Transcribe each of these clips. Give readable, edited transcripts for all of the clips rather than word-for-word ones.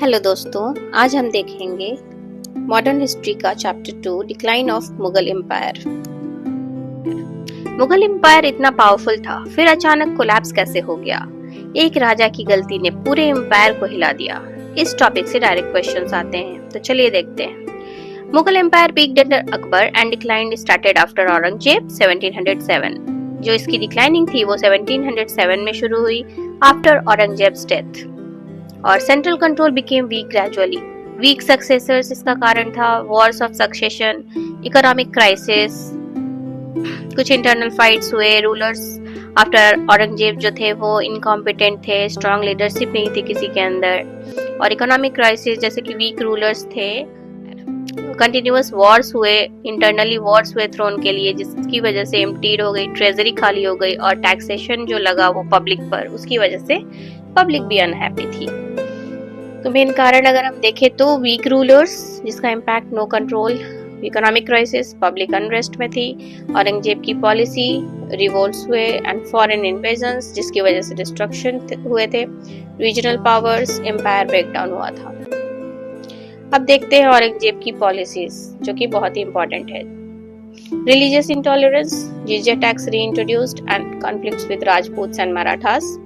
Hello दोस्तों, आज हम देखेंगे मॉडर्न हिस्ट्री का chapter 2 decline of Mughal empire. Mughal empire इतना पावरफुल था, फिर अचानक कोलैप्स कैसे हो गया? एक राजा की गलती ने पूरे एम्पायर को हिला दिया। इस टॉपिक से डायरेक्ट क्वेश्चंस आते हैं, तो चलिए देखते हैं। Mughal empire peaked under Akbar and decline started after Aurangzeb 1707। जो इसकी डिक्लाइनिंग थी वो 1707 में शुरू हुई आफ्टर औरंगजेब्स डेथ, और central control became weak gradually. Weak successors इसका कारण था, wars of succession, economic crisis, कुछ इंटरनल फाइट्स हुए, रूलर्स आफ्टर औरंगजेब जो थे वो इनकॉम्पिटेंट थे, स्ट्रॉन्ग लीडरशिप नहीं थी किसी के अंदर, और इकोनॉमिक क्राइसिस जैसे कि वीक रूलर्स थे। कंटिन्यूअस वॉर्स हुए, इंटरनली वॉर्स हुए थ्रोन के लिए, जिसकी वजह से एम्प्टीड हो गई, ट्रेजरी खाली हो गई, और टैक्सेशन जो लगा वो पब्लिक पर, उसकी वजह से पब्लिक भी अनहैप्पी थी। तो मेन कारण अगर हम देखें तो वीक रूलर्स जिसका impact no control, economic crisis, public unrest में थी, औरंगजेब की पॉलिसी, रिवोल्ट्स हुए एंड फॉरेन इन्वेजन्स जिसकी वजह से डिस्ट्रक्शन हुए थे, रीजनल पावर्स, एम्पायर ब्रेकडाउन हुआ था। अब देखते हैं औरंगजेब की पॉलिसीज जो कि बहुत ही इंपॉर्टेंट है। Religious intolerance, jizya tax reintroduced and conflicts with Rajputs and Marathas.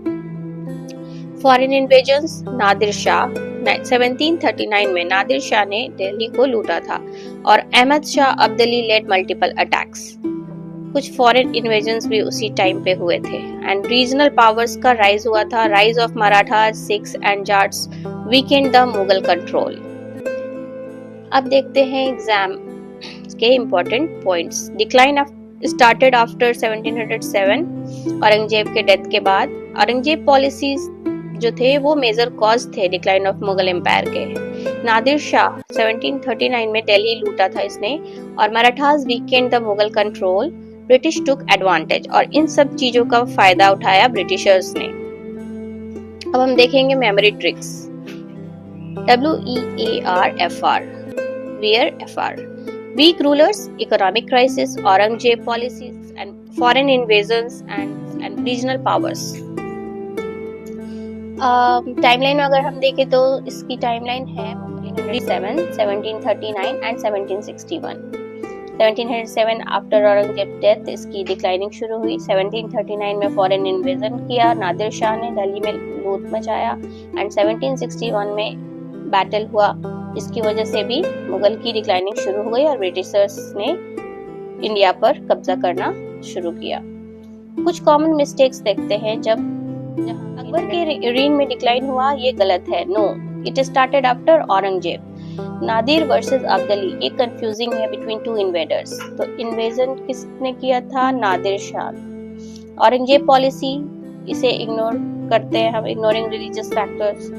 Foreign invasions, Nadir Shah 1739 में नादिर शाह ने दिल्ली को लूटा था, और Ahmad Shah Abdali led multiple attacks. कुछ फॉरेन इन्वेजन्स भी उसी टाइम पे हुए थे। एंड रीजनल पावर्स का राइज हुआ था, rise of Marathas, Sikhs and Jats weakened the Mughal control. अब देखते हैं एग्जाम के important points. Decline started after 1707, Aurangzeb के डेथ के बाद। औरंगजेब पॉलिसीज जो थे वो मेजर कॉज थे डिक्लाइन ऑफ मुगल एम्पायर के। नादिर शाह 1739 में दिल्ली लूटा था इसने, और Marathas weekend the Mughal control, British took advantage, और इन सब चीजों का फायदा उठाया ब्रिटिशर्स ने। अब हम देखेंगे memory tricks. WEARFR, wear FR, weak rulers, economic crisis, Aurangzeb policies and foreign invasions and regional powers. Timeline अगर हम देखें तो इसकी टाइमलाइन है 1739 एंड 1761। 1707 आफ्टर औरंगजेब डेथ इसकी डिक्लाइनिंग शुरू हुई। 1739 में फॉरेन इन्वेजन किया, नादिर शाह ने दिल्ली में लूट मचाया, एंड 1761 में बैटल हुआ, जिसकी वजह से भी मुगल की डिक्लाइनिंग शुरू हो गई और ब्रिटिशर्स ने इंडिया पर कब्जा करना शुरू किया। कुछ कॉमन मिस्टेक्स देखते हैं। जब अकबर के रीन में डिक्लाइन हुआ, ये गलत है। No, it started after Aurangzeb. Nadir versus Abdali, ये कंफ्यूजिंग है बिटवीन टू इन्वेडर्स। तो इन्वेजन किसने किया था? नादिर शाह। औरंगजेब पॉलिसी, इसे इग्नोर करते हैं हम, इग्नोरिंग रिलीजियस फैक्टर्स।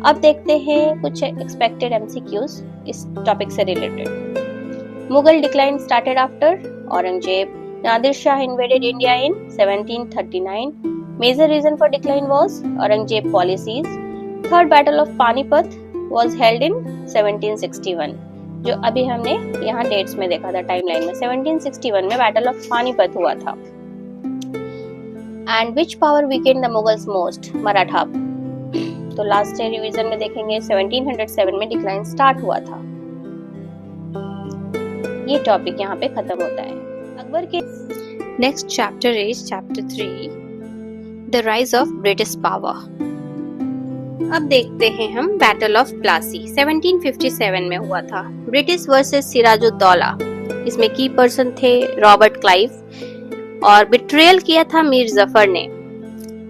अब देखते हैं कुछ एक्सपेक्टेड MCQs इस टॉपिक से related. Mughal decline started after Aurangzeb. Nadir Shah invaded India in 1739. Major reason for decline was Aurangzeb policies. Third Battle of Panipat was held in 1761. जो अभी हमने यहाँ डेट्स में देखा था टाइमलाइन में, 1761 में बैटल ऑफ पानीपत हुआ था। And which power weakened the Mughals most? Maratha. तो लास्ट रिवीजन में देखेंगे 1707 में डिक्लाइन स्टार्ट हुआ था। ये टॉपिक यहाँ पे खत्म होता है। अकबर के next chapter is chapter 3, the rise of British power. अब देखते हैं हम बैटल ऑफ प्लासी 1757 में हुआ था, ब्रिटिश वर्सेस सिराजुद्दौला। इसमें की पर्सन थे रॉबर्ट क्लाइव, और बिट्रेयल किया था मीर जफर ने,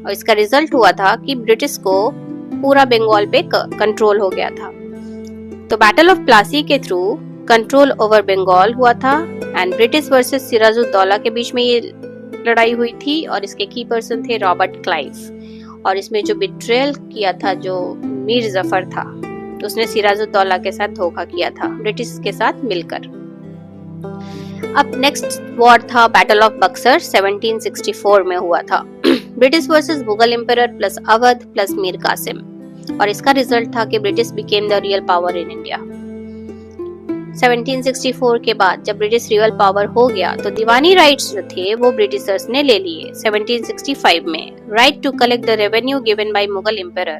और इसका रिजल्ट हुआ था कि ब्रिटिश को पूरा बंगाल पे कंट्रोल हो गया था। तो बैटल ऑफ प्लासी के थ्रू कंट्रोल ओवर बंगाल हुआ था, एंड ब्रिटिश वर्सेस सिराजुद्दौला के बीच में ये लड़ाई हुई थी, और इसके की पर्सन थे रॉबर्ट क्लाइव। और इसमें जो बिट्रेयल किया था जो मीर जफर था, उसने सिराजुद्दौला के साथ धोखा किया था ब्रिटिश के साथ मिलकर। अब नेक्स्ट वॉर था बैटल ऑफ बक्सर 1764 में हुआ था, British versus Mughal emperor plus Awadh plus Mir Qasim, और इसका रिजल्ट था कि British became the real power in India. 1764 के बाद जब ब्रिटिश रियल पावर हो गया तो दीवानी राइट्स जो थे वो ब्रिटिशर्स ने ले लिए। 1765 में right to collect the revenue given by Mughal emperor,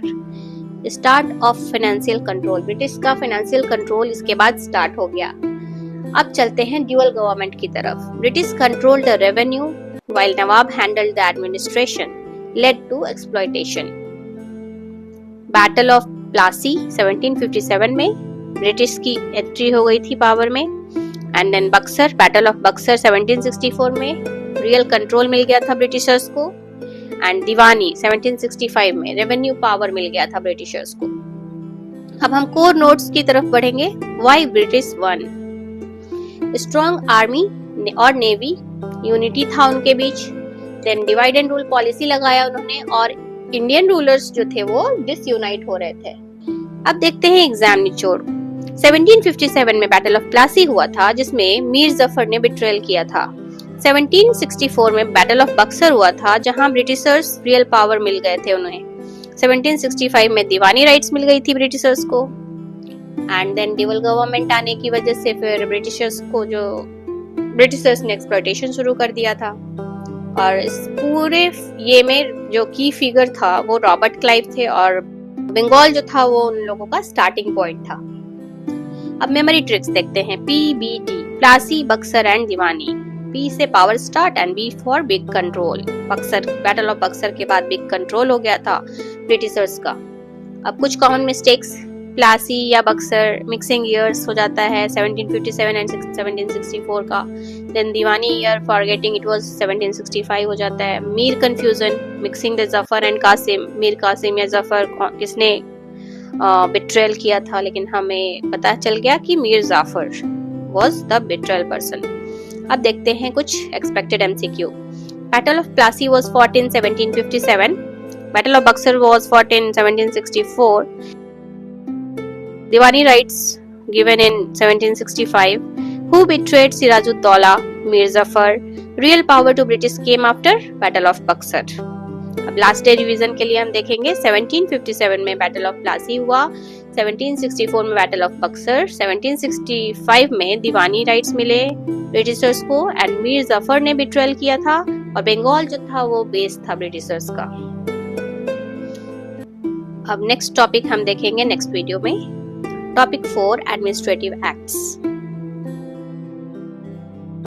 start of financial control, British का फाइनेंशियल कंट्रोल इसके बाद स्टार्ट हो गया। अब चलते हैं ड्यूअल गवर्नमेंट की तरफ। British control the revenue while nawab handled the administration, led to exploitation. Battle of Plassey 1757 में ब्रिटिश की एंट्री हो गई थी पावर में। And then Buxar, battle of Buxar 1764 में रियल कंट्रोल मिल गया था ब्रिटिशर्स को। एंड दीवानी 1765 में रेवेन्यू पावर मिल गया था ब्रिटिशर्स को। अब हम कोर नोट्स की तरफ बढ़ेंगे। Why British won? Strong army और नेवी, यूनिटी था उनके बीच। Then divide and rule policy लगाया उन्होंने और इंडियन रूलर्स जो थे वो डिसयूनाइट हो रहे थे। अब देखते हैं एग्जाम निचोड़। 1757 में बैटल ऑफ प्लासी हुआ था जिसमें मीर जफर ने बिट्रेयल किया था। 1764 में बैटल ऑफ बक्सर हुआ था जहां ब्रिटिशर्स रियल पावर मिल गए थे उन्हें। 1765 में दीवानी राइट्स मिल गई थी ब्रिटिशर्स को। एंड देन ड्यूअल गवर्नमेंट आने की वजह से फिर ब्रिटिशर्स ने एक्सप्लॉयटेशन शुरू कर दिया था। और इस पूरे ये में जो की फिगर था वो रॉबर्ट क्लाइव थे और बंगाल जो था वो उन लोगों का स्टार्टिंग पॉइंट था। अब मेमोरी ट्रिक्स देखते हैं। PBD, Plassey, Buxar and Deewani. P से power start and B for big control. Buxar, battle of Buxar के बाद बिग कंट्रोल हो गया था ब्रिटिशर्स का। अब कुछ कॉमन मिस्टेक्स, प्लासी या बक्सर मिक्सिंग ईयर्स हो जाता है 1757 एंड 1764 का। Then Diwani year forgetting it was 1765 हो जाता है। Mir confusion, mixing the Jafar and Qasim, Mir Qasim या जफर किसने बिट्रेयल किया था, लेकिन हमें पता चल गया कि Mir Jafar was the betrayal person. अब देखते हैं कुछ expected MCQ। Battle of Plassey was fought in 1757, battle of Buxar was fought in 1764, Diwani rights given in 1765. Who betrayed Sirajuddaulah? Mir Zafar. Real power to British came after Battle of Buxar. अब last day revision के लिए हम देखेंगे 1757 में battle of Plassey हुआ, 1764 में battle of Buxar, 1765 में दीवानी rights मिले ब्रिटिशर्स को एंड मीर जफर ने बिट्रेयल किया था और बंगाल जो था वो बेस था ब्रिटिशर्स का। अब नेक्स्ट टॉपिक हम देखेंगे नेक्स्ट वीडियो में। Topic 4 administrative acts.